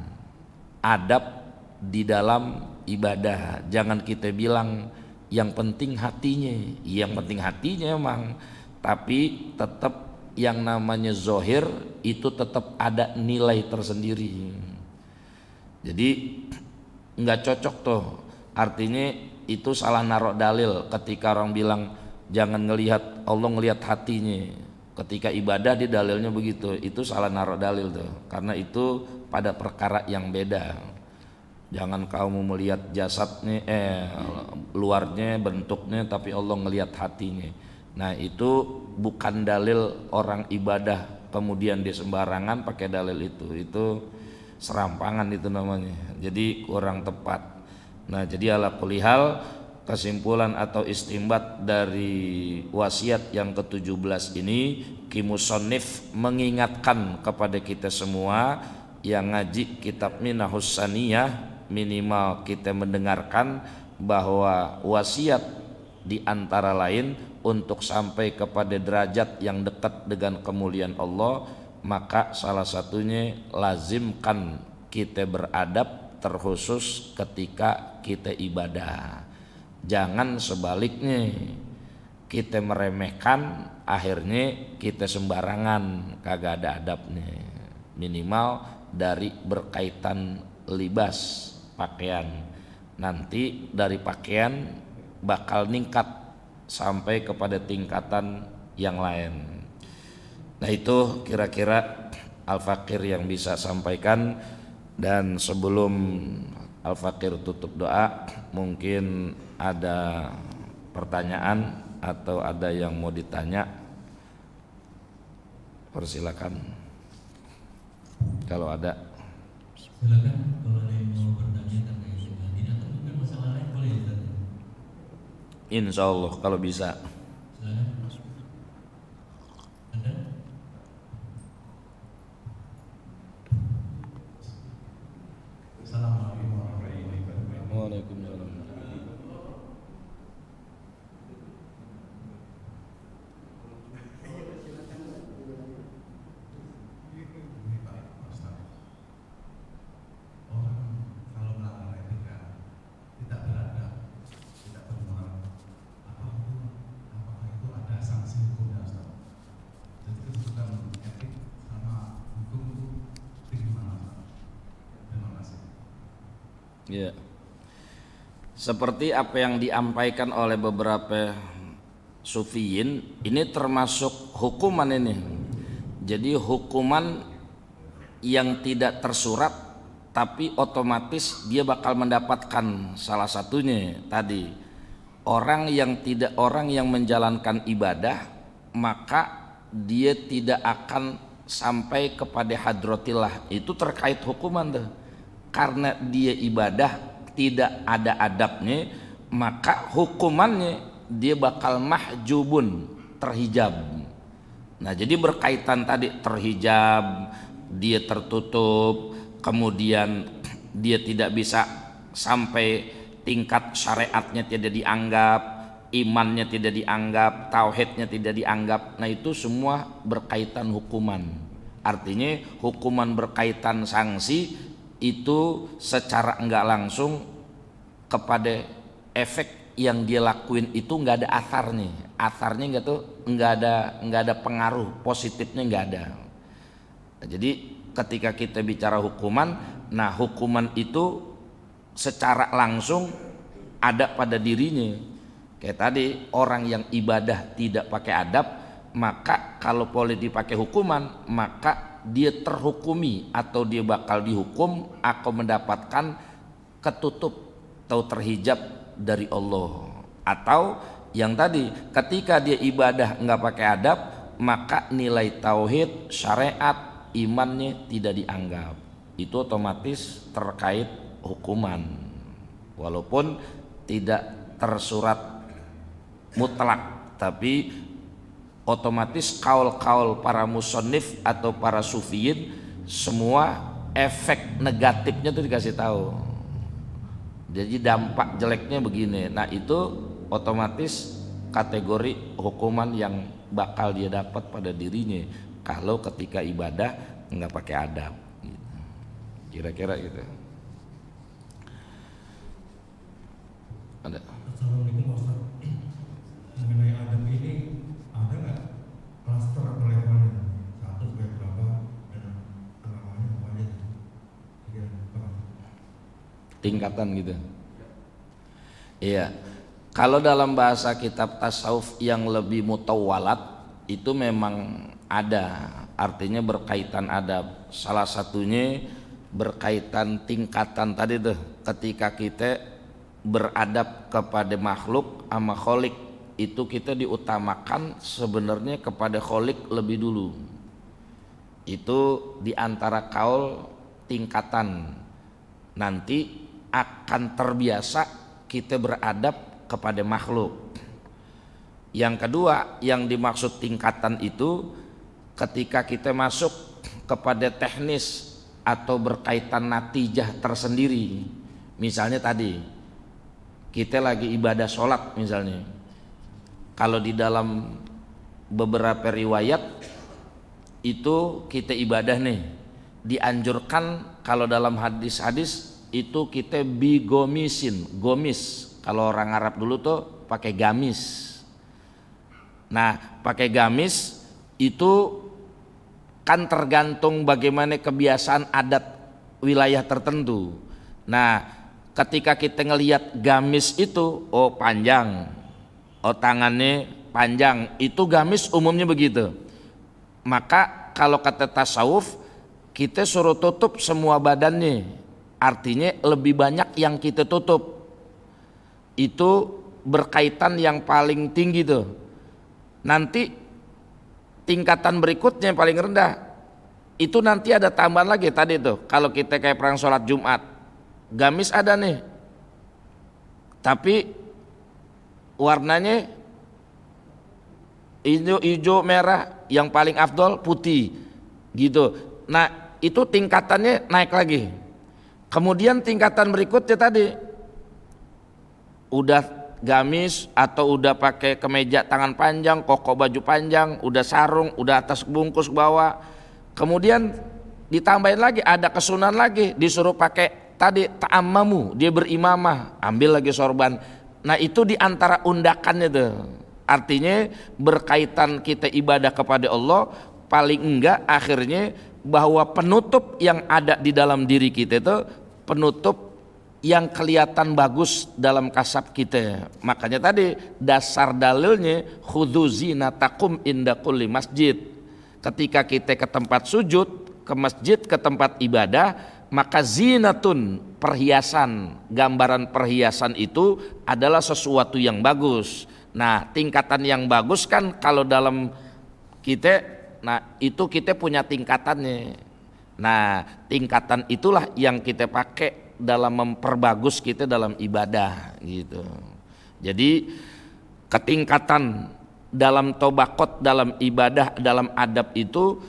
adab di dalam ibadah. Jangan kita bilang yang penting hatinya, yang penting hatinya emang, tapi tetap yang namanya zohir itu tetap ada nilai tersendiri. Jadi nggak cocok tuh, artinya itu salah naruh dalil ketika orang bilang jangan ngelihat Allah, ngelihat hatinya. Ketika ibadah di dalilnya begitu, itu salah naruh dalil tuh, karena itu pada perkara yang beda. Jangan kamu melihat jasadnya, luarnya, bentuknya, tapi Allah ngelihat hatinya. Nah itu bukan dalil orang ibadah kemudian dia sembarangan pakai dalil itu serampangan itu namanya. Jadi kurang tepat. Nah jadi ala kulli hal kesimpulan atau istimbat dari wasiat yang ke-17 ini, Ki Musannif mengingatkan kepada kita semua yang ngaji kitab Minahus Saniyah, minimal kita mendengarkan bahwa wasiat di antara lain untuk sampai kepada derajat yang dekat dengan kemuliaan Allah, maka salah satunya lazimkan kita beradab terkhusus ketika kita ibadah. Jangan sebaliknya kita meremehkan, akhirnya kita sembarangan kagak ada adabnya. Minimal dari berkaitan libas, pakaian, nanti dari pakaian bakal ningkat sampai kepada tingkatan yang lain. Nah itu kira-kira Al-Fakir yang bisa sampaikan. Dan sebelum Al-Fakir tutup doa, mungkin ada pertanyaan atau ada yang mau ditanya, persilakan kalau ada. Silakan kalau ada yang mau bertanya terkait dengan ini atau mungkin masalah lain boleh ditanya. Insya Allah kalau bisa. Silakan. Ada? Assalamualaikum warahmatullahi wabarakatuh. Waalaikumsalam. Kalau melanggar etika, tidak beradab, tidak bermoral, apa hukum Ya. Seperti apa yang diampaikan oleh beberapa sufiyin, ini termasuk hukuman ini. Jadi hukuman yang tidak tersurat tapi otomatis dia bakal mendapatkan. Salah satunya tadi orang yang menjalankan ibadah, maka dia tidak akan sampai kepada hadratillah. Itu terkait hukuman tuh. Karena dia ibadah tidak ada adabnya, maka hukumannya dia bakal mahjubun, terhijab. Nah, jadi berkaitan tadi terhijab, dia tertutup, kemudian dia tidak bisa sampai tingkat syariatnya tidak dianggap, imannya tidak dianggap, tauhidnya tidak dianggap. Nah, itu semua berkaitan hukuman. Artinya hukuman berkaitan sanksi itu secara enggak langsung kepada efek yang dia lakuin itu enggak ada asarnya enggak ada pengaruh positifnya, enggak ada. Nah, jadi ketika kita bicara hukuman, nah hukuman itu secara langsung ada pada dirinya. Kayak tadi orang yang ibadah tidak pakai adab, maka kalau boleh dipakai hukuman, maka dia terhukumi atau dia bakal dihukum atau mendapatkan ketutup atau terhijab dari Allah. Atau yang tadi ketika dia ibadah nggak pakai adab, maka nilai tauhid, syariat, imannya tidak dianggap. Itu otomatis terkait hukuman, walaupun tidak tersurat mutlak, tapi otomatis kaul-kaul para musannif atau para sufiyin semua efek negatifnya itu dikasih tahu. Jadi dampak jeleknya begini. Nah, itu otomatis kategori hukuman yang bakal dia dapat pada dirinya kalau ketika ibadah nggak pakai adab. Kira-kira gitu. Ada. Assalamualaikum Ustaz. Mengenai adab ini ada nggak klaster atau levelnya? 1 sampai berapa dan namanya apa aja? Tingkatan gitu. Iya. Kalau dalam bahasa kitab tasawuf yang lebih mutawwalat itu memang ada, artinya berkaitan adab. Salah satunya berkaitan tingkatan tadi tuh, ketika kita beradab kepada makhluk sama kholik, itu kita diutamakan sebenarnya kepada kholik lebih dulu. Itu diantara kaul tingkatan. Nanti akan terbiasa kita beradab kepada makhluk. Yang kedua yang dimaksud tingkatan itu ketika kita masuk kepada teknis atau berkaitan natijah tersendiri. Misalnya tadi kita lagi ibadah sholat misalnya, kalau di dalam beberapa riwayat itu kita ibadah nih, dianjurkan kalau dalam hadis-hadis itu kita bigomisin, gomis. Kalau orang Arab dulu tuh pakai gamis. Nah, pakai gamis itu kan tergantung bagaimana kebiasaan adat wilayah tertentu. Nah, ketika kita ngelihat gamis itu, oh panjang, oh tangannya panjang, itu gamis umumnya begitu. Maka kalau kata tasawuf, kita suruh tutup semua badannya, artinya lebih banyak yang kita tutup. Itu berkaitan yang paling tinggi tuh. Nanti tingkatan berikutnya yang paling rendah itu nanti ada tambahan lagi tadi tuh. Kalau kita kayak perang sholat Jumat, gamis ada nih, tapi warnanya hijau merah, yang paling afdol putih gitu. Nah, itu tingkatannya naik lagi. Kemudian tingkatan berikutnya tadi udah gamis atau udah pakai kemeja tangan panjang, koko baju panjang, udah sarung, udah atas bungkus ke bawah. Kemudian ditambahin lagi, ada kesunahan lagi, disuruh pakai tadi ta'ammamu, dia berimamah, ambil lagi sorban. Nah, itu diantara undakannya tuh. Artinya berkaitan kita ibadah kepada Allah, paling enggak akhirnya bahwa penutup yang ada di dalam diri kita itu penutup yang kelihatan bagus dalam kasab kita. Makanya tadi dasar dalilnya khudzu zinatakum inda kulli masjid. Ketika kita ke tempat sujud, ke masjid, ke tempat ibadah, maka zinatun, perhiasan, gambaran perhiasan itu adalah sesuatu yang bagus. Nah, tingkatan yang bagus kan kalau dalam kita, nah itu kita punya tingkatannya. Nah, tingkatan itulah yang kita pakai dalam memperbagus kita dalam ibadah gitu. Jadi ketingkatan dalam tobakot, dalam ibadah, dalam adab itu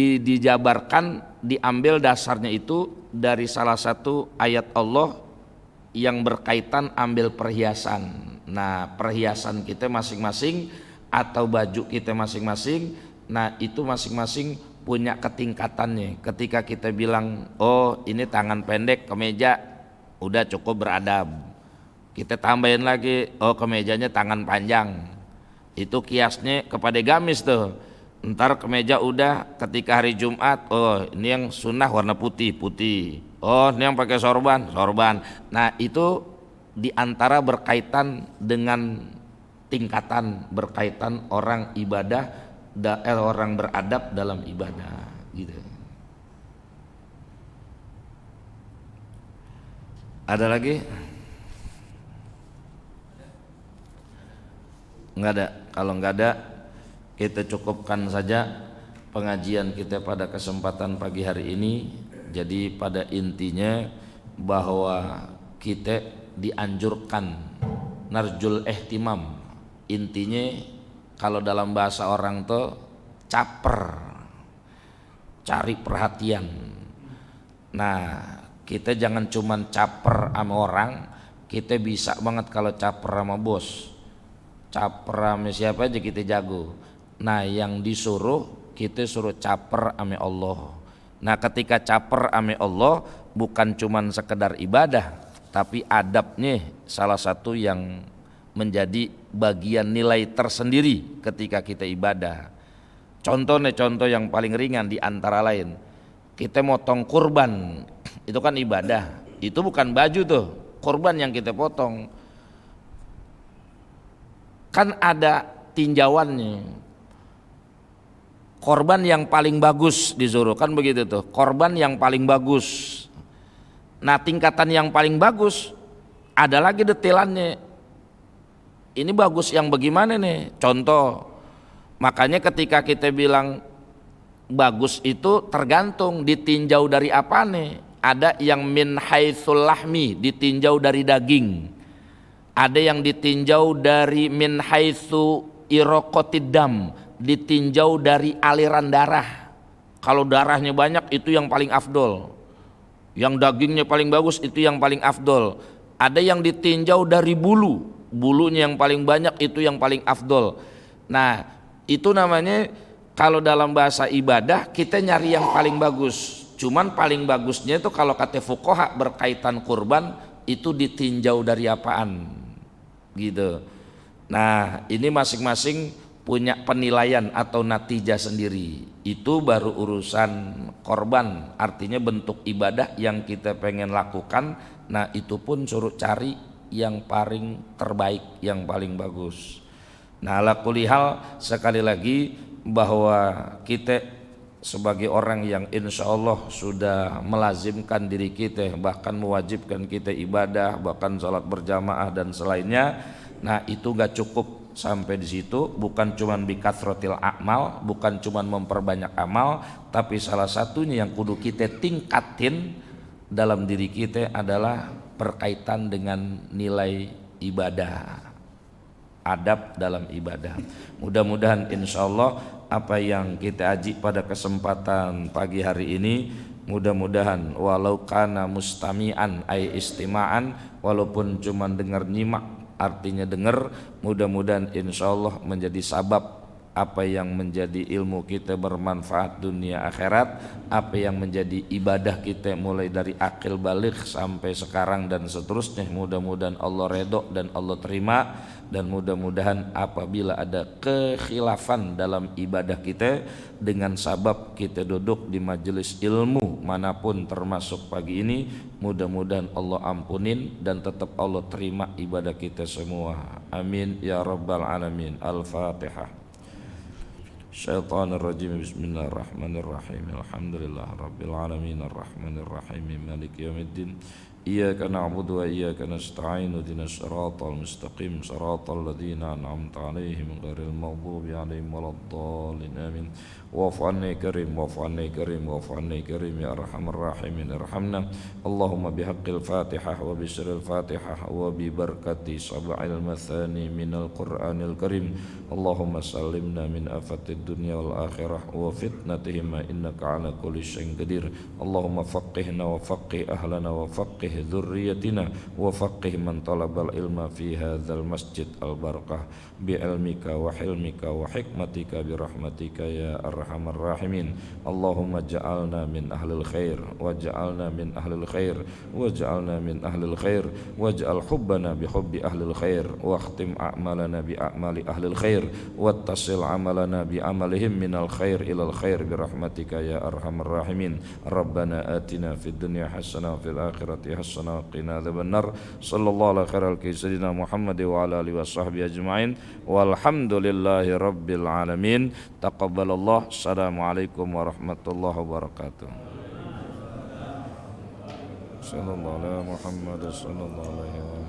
dijabarkan, diambil dasarnya itu dari salah satu ayat Allah yang berkaitan ambil perhiasan. Nah, perhiasan kita masing-masing atau baju kita masing-masing, nah itu masing-masing punya ketingkatannya. Ketika kita bilang, oh ini tangan pendek kemeja, udah cukup beradab. Kita tambahin lagi, oh kemejanya tangan panjang, itu kiasnya kepada gamis tuh. Ntar kemeja udah ketika hari Jumat, oh ini yang sunnah warna putih, putih. Oh ini yang pakai sorban, sorban. Nah itu diantara berkaitan dengan tingkatan, berkaitan orang ibadah, orang beradab dalam ibadah gitu. Ada lagi? Enggak ada. Kalau enggak ada, kita cukupkan saja pengajian kita pada kesempatan pagi hari ini. Jadi pada intinya bahwa kita dianjurkan narjul ihtimam. Intinya kalau dalam bahasa orang tuh caper, cari perhatian. Nah, kita jangan cuman caper sama orang, kita bisa banget kalau caper sama bos. Caper sama siapa aja kita jago. Nah, yang disuruh kita suruh caper sama Allah. Nah, ketika caper sama Allah bukan cuman sekedar ibadah, tapi adabnya salah satu yang menjadi bagian nilai tersendiri ketika kita ibadah. Contohnya, contoh yang paling ringan di antara lain, kita motong kurban, itu kan ibadah. Itu bukan baju tuh, kurban yang kita potong. Kan ada tinjauannya. Korban yang paling bagus disuruh, kan begitu tuh, korban yang paling bagus. Nah, tingkatan yang paling bagus ada lagi detailannya. Ini bagus yang bagaimana nih? Contoh, makanya ketika kita bilang bagus itu tergantung ditinjau dari apa nih. Ada yang min haitsul lahmi, ditinjau dari daging. Ada yang ditinjau dari min haitsu iraqatid dam, ditinjau dari aliran darah. Kalau darahnya banyak itu yang paling afdol. Yang dagingnya paling bagus itu yang paling afdol. Ada yang ditinjau dari bulu. Bulunya yang paling banyak itu yang paling afdol. Nah, itu namanya kalau dalam bahasa ibadah kita nyari yang paling bagus. Cuman paling bagusnya itu kalau kata fuqaha berkaitan kurban itu ditinjau dari apaan gitu. Nah, ini masing-masing punya penilaian atau natijah sendiri. Itu baru urusan korban, artinya bentuk ibadah yang kita pengen lakukan. Nah, itu pun suruh cari yang paling terbaik, yang paling bagus. Nah, ala kulli hal, sekali lagi bahwa kita sebagai orang yang insya Allah sudah melazimkan diri kita, bahkan mewajibkan kita ibadah, bahkan sholat berjamaah dan selainnya. Nah, itu gak cukup sampai di situ. Bukan cuman bikathrotil a'mal, bukan cuman memperbanyak amal, tapi salah satunya yang kudu kita tingkatin dalam diri kita adalah berkaitan dengan nilai ibadah, adab dalam ibadah. Mudah-mudahan insya Allah apa yang kita aji pada kesempatan pagi hari ini, mudah-mudahan walau kana mustami'an ay istima'an, walaupun cuma dengar nyimak artinya dengar, mudah-mudahan insya Allah menjadi sabab apa yang menjadi ilmu kita bermanfaat dunia akhirat, apa yang menjadi ibadah kita mulai dari akil balik sampai sekarang dan seterusnya, mudah-mudahan Allah redho dan Allah terima. Dan mudah-mudahan apabila ada kekhilafan dalam ibadah kita, dengan sabab kita duduk di majelis ilmu manapun termasuk pagi ini, mudah-mudahan Allah ampunin dan tetap Allah terima ibadah kita semua. Amin ya rabbal alamin. Al-Fatihah. Syaitanir rajim. Bismillahirrahmanirrahim. Alhamdulillah rabbil alamin arrahmanir rahim maliki yaumiddin. Iyyaka na'budu wa iyyaka nasta'in ihdinas siratal mustaqim siratal ladzina an'amta 'alaihim ghairil maghdubi 'alaihim waladdallin amin. Wa'fu 'anna karim wa'fu 'anna karim wa'fu 'anna karim ya arhamar rahimin irhamna. Allahumma bihaqqil Fatihah wa bisril Fatihah wa bi barakati sab'il mathani minal Qur'anil Karim. Allahumma sallimna min afatid dunya wal akhirah wa fitnatihima innaka 'ala kulli syai'in qadir. Allahumma faqqihna wa faqqih ahlana wa faqqih dzurriyyatina wa faqqih man talabal ilma fi hadzal masjid al barakah bi ilmika wa hilmika wa hikmatika bi rahmatika ya arhamar rahimin. Allahumma ja'alna min ahlil khair wa ja'alna min ahlil khair wa ja'alna min ahlil khair waj'al hubbana bi hubbi ahlil khair wa khtim a'malana bi a'mali ahlil khair wattasil amalana bi amalihim minal khair ilal khair bi rahmatika ya arhamar rahimin. Rabbana atina fid dunya hasanah wa fil akhirati hasanah wa qina adzabannar. Sallallahu ala khairal sayyidina Muhammad wa ala alihi washabbihi ajmain. Walhamdulillahi rabbil alamin. Taqabbalallah. Assalamualaikum warahmatullahi wabarakatuh. Sallallahu ala Muhammad sallallahu alaihi wa